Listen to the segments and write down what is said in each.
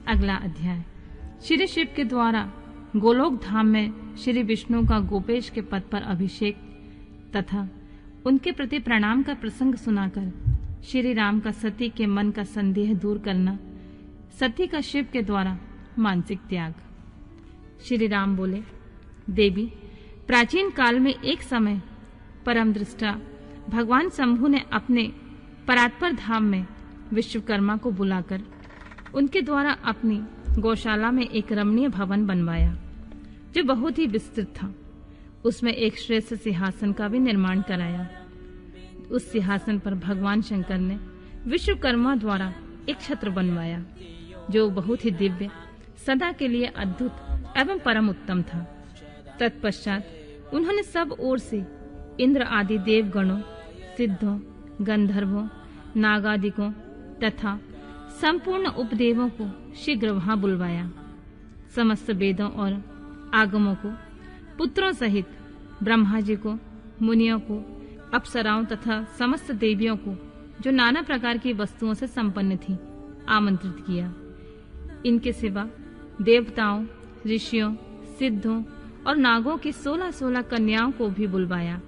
अगला अध्याय। श्री शिव के द्वारा गोलोक धाम में श्री विष्णु का गोपेश के पद पर अभिषेक तथा उनके प्रति प्रणाम का प्रसंग सुनाकर श्री राम का सती के मन का संदेह दूर करना, सती का शिव के द्वारा मानसिक त्याग। श्री राम बोले, देवी, प्राचीन काल में एक समय परम दृष्टा भगवान शंभु ने अपने परात्पर धाम में विश्वकर्मा को बुलाकर उनके द्वारा अपनी गौशाला में एक रमणीय भवन बनवाया जो बहुत ही विस्तृत था। उसमें एक श्रेष्ठ सिंहासन का भी निर्माण कराया। उस सिंहासन पर भगवान शंकर ने विश्वकर्मा द्वारा एक छत्र बनवाया जो बहुत ही दिव्य, सदा के लिए अद्भुत एवं परम उत्तम था। तत्पश्चात उन्होंने सब ओर से इंद्र आदि देवगणों, सिद्धों, गंधर्वों, नागादिकों तथा संपूर्ण उपदेवों को शीघ्र वहां बुलवाया। समस्त वेदों और आगमों को, पुत्रों सहित ब्रह्मा जी को, मुनियों को, अप्सराओं तथा समस्त देवियों को जो नाना प्रकार की वस्तुओं से संपन्न थी, आमंत्रित किया। इनके सिवा देवताओं, ऋषियों, सिद्धों और नागों की 16-16 कन्याओं को भी बुलवाया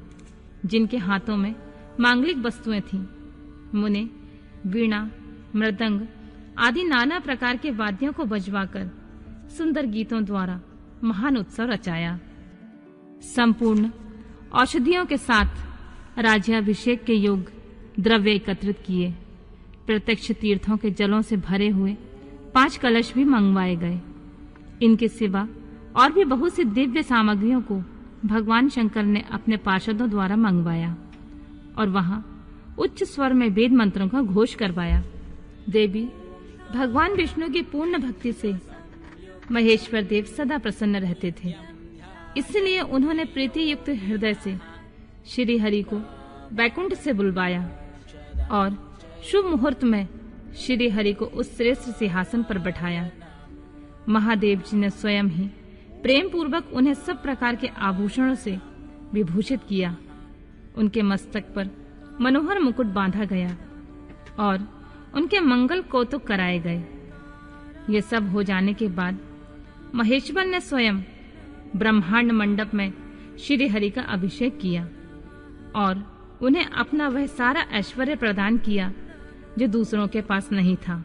जिनके हाथों में मांगलिक वस्तुएं थीं। मुने वीणा, मृदंग आदि नाना प्रकार के वाद्यों को बजवाकर सुंदर गीतों द्वारा महान उत्सव रचाया। संपूर्ण औषधियों के साथ राज्याभिषेक के योग्य द्रव्य एकत्रित किए। प्रत्यक्ष तीर्थों के जलों से भरे हुए 5 कलश भी मंगवाए गए। इनके सिवा और भी बहुत सी दिव्य सामग्रियों को भगवान शंकर ने अपने पार्षदों द्वारा मंगवाया और वहां उच्च स्वर में वेद मंत्रों का घोष करवाया। देवी, भगवान विष्णु की पूर्ण भक्ति से महेश्वर देव सदा प्रसन्न रहते थे। इसलिए उन्होंने प्रीति युक्त हृदय से श्री हरि को वैकुंठ से बुलवाया और शुभ मुहूर्त में श्री हरि को उस श्रेष्ठ सिंहासन पर बैठाया। महादेव जी ने स्वयं ही प्रेम पूर्वक उन्हें सब प्रकार के आभूषणों से विभूषित किया। उनके मस्तक पर मनोहर मुकुट बांधा गया और उनके मंगल कौतुक कराए गए। ये सब हो जाने के बाद महेश्वर ने स्वयं ब्रह्मांड मंडप में श्री हरि का अभिषेक किया और उन्हें अपना वह सारा ऐश्वर्य प्रदान किया जो दूसरों के पास नहीं था।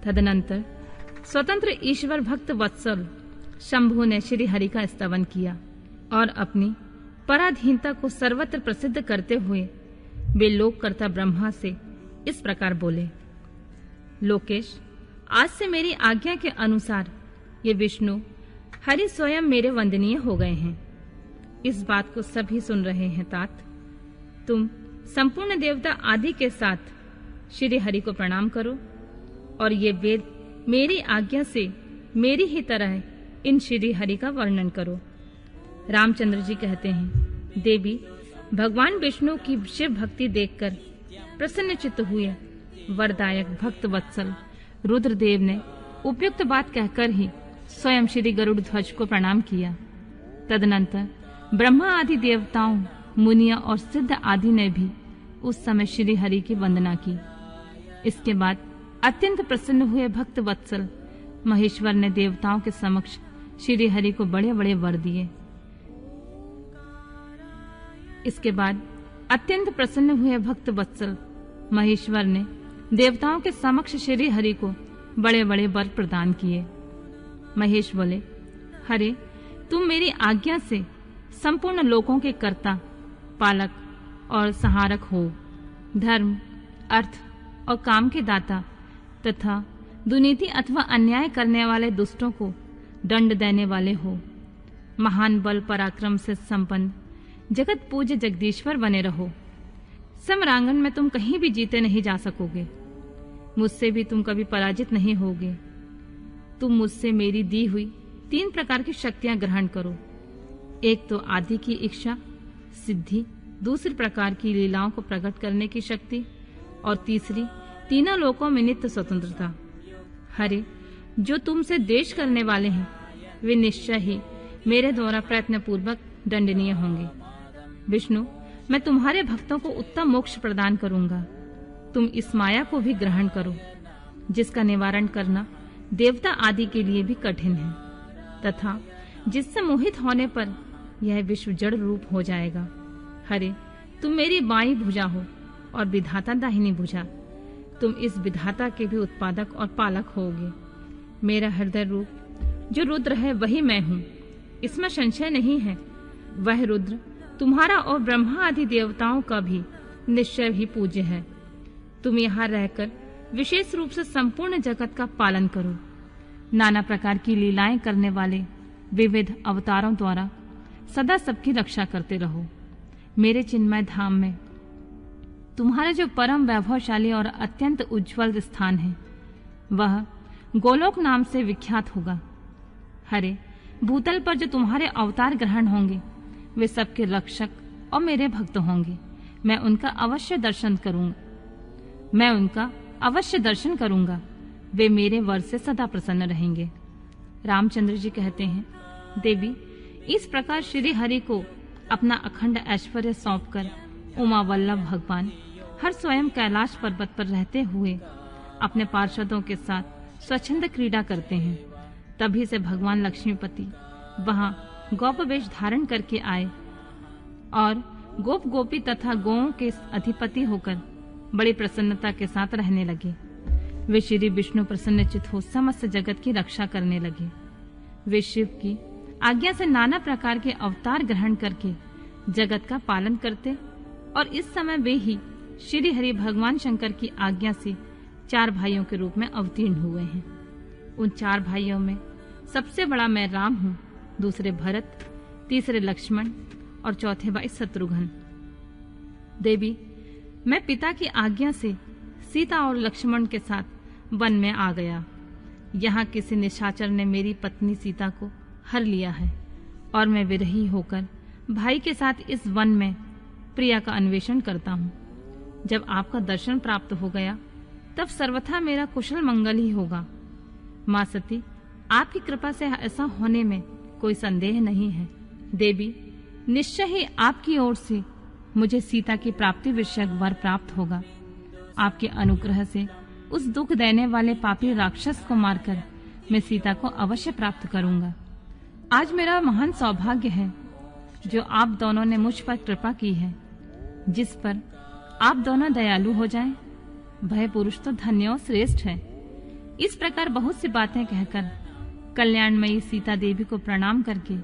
तदनंतर स्वतंत्र ईश्वर भक्त वत्सल शंभु ने श्री हरि का स्तवन किया और अपनी पराधीनता को सर्वत्र प्रसिद्ध करते हुए वे लोककर्ता ब्रह्मा से इस प्रकार बोले, लोकेश, आज से मेरी आज्ञा के अनुसार ये विष्णु हरि स्वयं मेरे वंदनीय हो गए हैं। इस बात को सभी सुन रहे हैं तात। तुम संपूर्ण देवता आदि के साथ श्री हरि को प्रणाम करो और ये वेद मेरी आज्ञा से मेरी ही तरह इन श्री हरि का वर्णन करो। रामचंद्र जी कहते हैं, देवी, भगवान विष्णु की शिव भक्ति देखकर प्रसन्न चित्त हुए वरदायक भक्त वत्सल रुद्रदेव ने उपयुक्त बात कहकर ही स्वयं श्री गरुड़ ध्वज को प्रणाम किया। तदनंतर ब्रह्मा आदि देवताओं, मुनियों और सिद्ध आदि ने भी उस समय श्री हरि की वंदना की। इसके बाद अत्यंत प्रसन्न हुए भक्त वत्सल महेश्वर ने देवताओं के समक्ष श्री हरि को बड़े बड़े वर दिए। इसके बाद अत्यंत प्रसन्न हुए भक्त वत्सल महेश्वर ने देवताओं के समक्ष श्री हरि को बड़े बड़े वर प्रदान किए। महेश बोले, हरे, तुम मेरी आज्ञा से संपूर्ण लोकों के कर्ता, पालक और संहारक हो। धर्म, अर्थ और काम के दाता तथा दुर्नीति अथवा अन्याय करने वाले दुष्टों को दंड देने वाले हो। महान बल पराक्रम से संपन्न जगत पूज्य जगदीश्वर बने रहो। समरांगन में तुम कहीं भी जीते नहीं जा सकोगे। मुझसे भी तुम कभी पराजित नहीं होगे। तुम मुझसे मेरी दी हुई 3 प्रकार की शक्तियां ग्रहण करो। एक तो आदि की इच्छा, सिद्धि, दूसरी प्रकार की लीलाओं को प्रकट करने की शक्ति और तीसरी तीनों लोकों में नित्य स्वतंत्रता। हरे, जो तुमसे द्वेष करने वाले हैं वे निश्चय ही मेरे द्वारा प्रयत्न पूर्वक दंडनीय होंगे। विष्णु, मैं तुम्हारे भक्तों को उत्तम मोक्ष प्रदान करूंगा। तुम इस माया को भी ग्रहण करो जिसका निवारण करना देवता आदि के लिए भी कठिन है, तथा जिससे मोहित होने पर यह विश्व जड़ रूप हो जाएगा। हरे, तुम मेरी बाईं भुजा हो और विधाता दाहिनी भुजा। तुम इस विधाता के भी उत्पादक और पालक होगे। मेरा हृदय रूप जो रुद्र है वही मैं हूँ, इसमें संशय नहीं है। वह रुद्र तुम्हारा और ब्रह्मा आदि देवताओं का भी निश्चय ही पूज्य है। तुम यहाँ रहकर विशेष रूप से संपूर्ण जगत का पालन करो। नाना प्रकार की लीलाएं करने वाले विविध अवतारों द्वारा सदा सबकी रक्षा करते रहो। मेरे चिन्मय धाम में तुम्हारा जो परम वैभवशाली और अत्यंत उज्जवल स्थान है वह गोलोक नाम से विख्यात होगा। हरे, भूतल पर जो तुम्हारे अवतार ग्रहण होंगे वे सबके रक्षक और मेरे भक्त होंगे। मैं उनका अवश्य दर्शन करूंगा। वे मेरे वर से सदा प्रसन्न रहेंगे। रामचंद्र जी कहते हैं, देवी, इस प्रकार श्री हरि को अपना अखंड ऐश्वर्य सौंपकर उमा वल्लभ भगवान हर स्वयं कैलाश पर्वत पर रहते हुए अपने पार्षदों के साथ स्वच्छंद क्रीड़ा करते हैं। तभी से भगवान लक्ष्मीपति वहां गोप वेश धारण करके आए और गोप गोपी तथा गौओं के अधिपति होकर बड़ी प्रसन्नता के साथ रहने लगे। वे श्री विष्णु प्रसन्नचित हो समस्त जगत की रक्षा करने लगे। वे शिव की आज्ञा से नाना प्रकार के अवतार ग्रहण करके जगत का पालन करते और इस समय वे ही श्री हरि भगवान शंकर की आज्ञा से 4 भाइयों के रूप में अवतीर्ण हुए हैं। उन 4 भाइयों में सबसे बड़ा मैं राम हूँ, दूसरे भरत, तीसरे लक्ष्मण और चौथे भाई शत्रुघ्न। देवी, मैं पिता की आज्ञा से सीता और लक्ष्मण के साथ वन में आ गया। यहाँ किसी निशाचर ने मेरी पत्नी सीता को हर लिया है और मैं विरही होकर भाई के साथ इस वन में प्रिया का अन्वेषण करता हूँ। जब आपका दर्शन प्राप्त हो गया तब सर्वथा मेरा कुशल मंगल ही होगा। माँ सती, आपकी कृपा से ऐसा होने में कोई संदेह नहीं है। देवी, निश्चय ही आपकी ओर से मुझे सीता की प्राप्ति विषयक वर प्राप्त होगा। आपके अनुग्रह से उस दुख देने वाले पापी राक्षस को मारकर मैं सीता को अवश्य प्राप्त करूंगा। आज मेरा महान सौभाग्य है जो आप दोनों ने मुझ पर कृपा की है, जिस पर आप दोनों दयालु हो जाएं। भय पुरुष तो धन्य और श्रेष्ठ है। इस प्रकार बहुत सी बातें कहकर कल्याणमयी सीता देवी को प्रणाम करके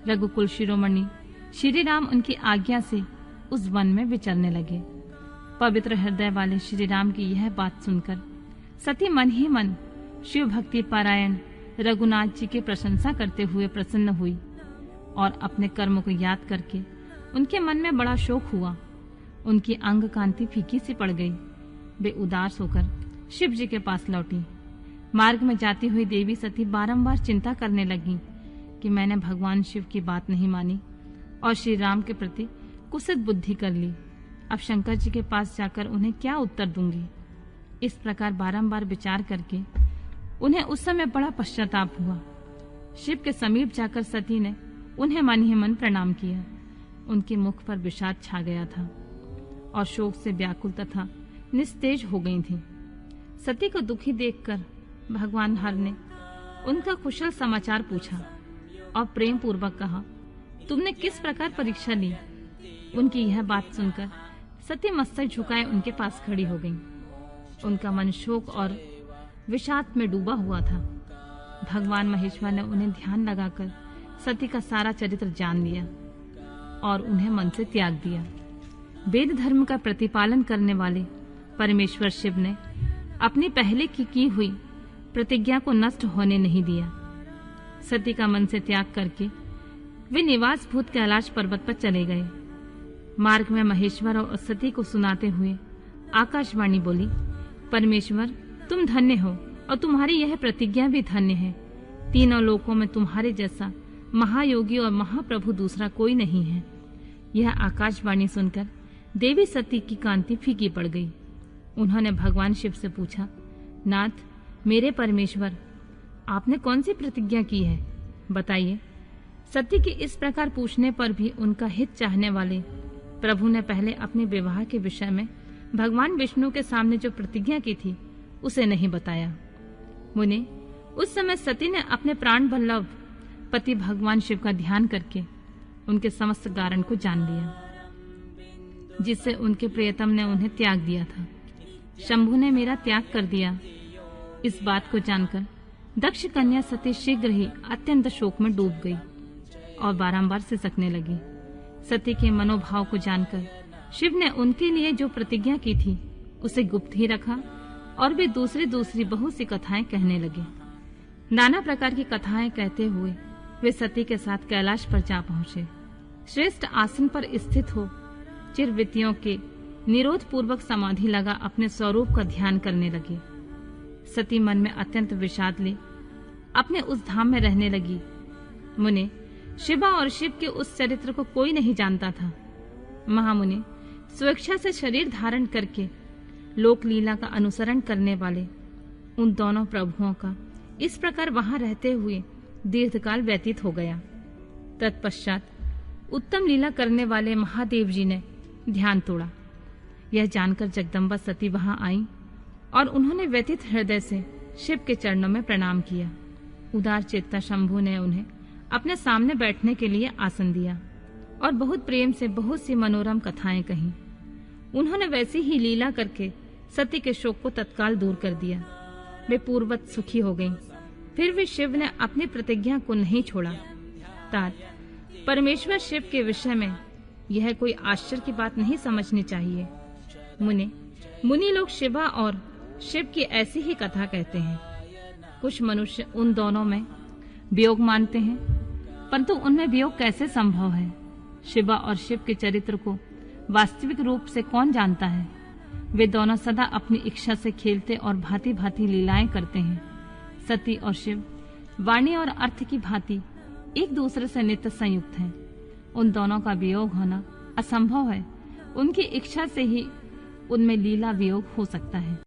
रघुकुल शिरोमणि श्री राम उनकी आज्ञा से उस वन में विचरने लगे। पवित्र हृदय वाले श्री राम की यह बात सुनकर सती मन ही मन शिव भक्ति पारायण रघुनाथ जी की प्रशंसा करते हुए प्रसन्न हुई और अपने कर्मों को याद करके उनके मन में बड़ा शोक हुआ। उनकी अंग कांति फीकी सी पड़ गई। वे उदास होकर शिव जी के पास लौटी। मार्ग में जाती हुई देवी सती बारंबार चिंता करने लगी कि मैंने भगवान शिव की बात नहीं मानी और श्री राम के प्रति कुसित बुद्धि कर ली। अब शंकर जी के पास जाकर उन्हें क्या उत्तर दूंगी। इस प्रकार बारंबार विचार करके उन्हें उस समय बड़ा पश्चाताप हुआ। शिव के समीप जाकर सती ने उन्हें मन ही मन प्रणाम किया। उनके मुख पर विषाद छा गया था और शोक से व्याकुल तथा निस्तेज हो गई थी। सती को दुखी देखकर भगवान हर ने उनका कुशल समाचार पूछा और प्रेम पूर्वक कहा, तुमने किस प्रकार परीक्षा ली। उनकी यह बात सुनकर सती मस्तक झुकाए उनके पास खड़ी हो गई। उनका मन शोक और विषाद में डूबा हुआ था। भगवान महेश्वर ने उन्हें ध्यान लगाकर सती का सारा चरित्र जान लिया और उन्हें मन से त्याग दिया। वेद धर्म का प्रतिपालन करने वाले परमेश्वर शिव ने अपनी पहले की हुई प्रतिज्ञा को नष्ट होने नहीं दिया। सती का मन से त्याग करके वे निवास भूत कैलाश पर्वत पर चले गए। मार्ग में महेश्वर और सती को सुनाते हुए आकाशवाणी बोली, परमेश्वर, तुम धन्य हो और तुम्हारी यह प्रतिज्ञा भी धन्य है। तीनों लोकों में तुम्हारे जैसा महायोगी और महाप्रभु दूसरा कोई नहीं है। यह आकाशवाणी सुनकर देवी सती की कांति फीकी पड़ गई। उन्होंने भगवान शिव से पूछा, नाथ, मेरे परमेश्वर, आपने कौन सी प्रतिज्ञा की है, बताइए। सती के इस प्रकार पूछने पर भी उनका हित चाहने वाले प्रभु ने पहले अपने विवाह के विषय में भगवान विष्णु के सामने जो प्रतिज्ञा की थी उसे नहीं बताया। मुने, उस समय सती ने अपने प्राण वल्लभ पति भगवान शिव का ध्यान करके उनके समस्त कारण को जान लिया, जिससे उनके प्रियतम ने उन्हें त्याग दिया था। शंभु ने मेरा त्याग कर दिया। इस बात को जानकर दक्ष कन्या सती शीघ्र ही अत्यंत शोक में डूब गई और बारंबार सिसकने लगी। सती के मनोभाव को जानकर शिव ने उनके लिए जो प्रतिज्ञा की थी उसे गुप्त ही रखा और वे दूसरी बहुत सी कथाएं कहने लगे। नाना प्रकार की कथाएं कहते हुए वे सती के साथ कैलाश पर जा पहुंचे। श्रेष्ठ आसन पर स्थित हो चिरवृत्तियों के निरोध पूर्वक समाधि लगा अपने स्वरूप का ध्यान करने लगे। सती मन में अत्यंत विषाद ले अपने उस धाम में रहने लगी। मुने, शिवा और शिव के उस चरित्र को कोई नहीं जानता था। महामुनि स्वेच्छा से शरीर धारण करके लोक लीला का अनुसरण करने वाले उन दोनों प्रभुओं का इस प्रकार वहां रहते हुए दीर्घकाल व्यतीत हो गया। तत्पश्चात उत्तम लीला करने वाले महादेव जी ने ध्यान तोड़ा। यह जानकर जगदम्बा सती वहां आई और उन्होंने व्यथित हृदय से शिव के चरणों में प्रणाम किया। उदार चेता शंभु ने उन्हें अपने सामने बैठने के लिए आसन दिया और बहुत प्रेम से बहुत सी मनोरम कथाएं कहीं। उन्होंने वैसी ही लीला करके सती के शोक को तत्काल दूर कर दिया। वे पूर्ववत सुखी हो गईं। फिर भी शिव ने अपनी प्रतिज्ञा को नहीं छोड़ा। तात परमेश्वर शिव के विषय में यह कोई आश्चर्य की बात नहीं समझनी चाहिए। मुनि लोग शिवा और शिव की ऐसी ही कथा कहते हैं। कुछ मनुष्य उन दोनों में वियोग मानते हैं, परंतु उनमें वियोग कैसे संभव है? शिवा और शिव के चरित्र को वास्तविक रूप से कौन जानता है? वे दोनों सदा अपनी इच्छा से खेलते और भांति भांति लीलाएं करते हैं। सती और शिव वाणी और अर्थ की भांति एक दूसरे से नित्य संयुक्त हैं। उन दोनों का वियोग होना असंभव है। उनकी इच्छा से ही उनमें लीला वियोग हो सकता है।